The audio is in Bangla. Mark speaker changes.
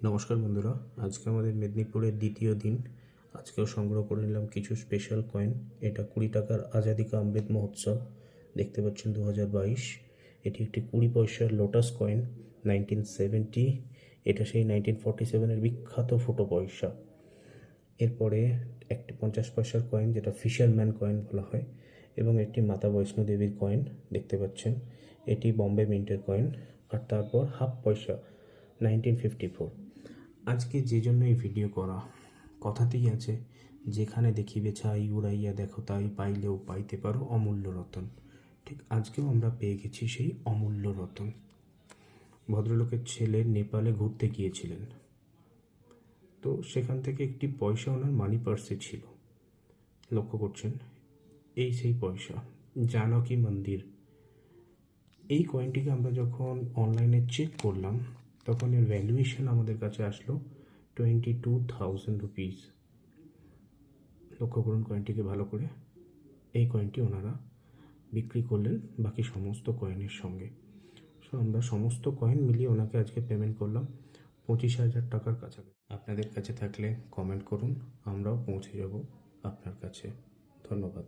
Speaker 1: নমস্কার বন্ধুরা, আজকে আমাদের মেদিনীপুরের দ্বিতীয় দিন। আজকেও সংগ্রহ করে নিলাম কিছু স্পেশাল কয়েন। এটা 20 টাকার আজাদি কা অমৃত মহোৎসব, দেখতে পাচ্ছেন 2022। এটি একটি 20 পয়সার লোটাস কয়েন 1970। এটা সেই 1947-এর বিখ্যাত ফুটো পয়সা। এরপরে একটি 50 পয়সার কয়েন, যেটা ফিশারম্যান কয়েন বলা হয়, এবং একটি মাতা বৈষ্ণো দেবীর কয়েন দেখতে পাচ্ছেন। এটি বম্বে মিন্টের কয়েন। আর তারপর হাফ পয়সা 1954। আজকে যে জন্য এই ভিডিও করা, কথাতেই আছে, যেখানে দেখিবে ছাই উড়াইয়া দেখো তাই, পাইলেও পাইতে পারো অমূল্য রতন। ঠিক আজকেও আমরা পেয়ে গেছি সেই অমূল্য রতন। ভদ্রলোকের ছেলে নেপালে ঘুরতে গিয়েছিলেন, তো সেখান থেকে একটি পয়সা ওনার মানি পার্সে ছিল। লক্ষ্য করছেন, এই সেই পয়সা, জানকী মন্দির। এই কয়েনটিকে আমরা যখন অনলাইনে চেক করলাম, তখন এর ভ্যালুয়েশন আমাদের কাছে আসলো 22,000 রুপিস। লক্ষ্য করুন কয়েনটিকে ভালো করে। এই কয়েনটি ওনারা বিক্রি করলেন বাকি সমস্ত কয়েনের সঙ্গে। সো আমরা সমস্ত কয়েন মিলিয়ে ওনাকে আজকে পেমেন্ট করলাম 25,000 টাকার কাছাকাছি। আপনাদের কাছে থাকলে কমেন্ট করুন, আমরাও পৌঁছে যাব আপনার কাছে। ধন্যবাদ।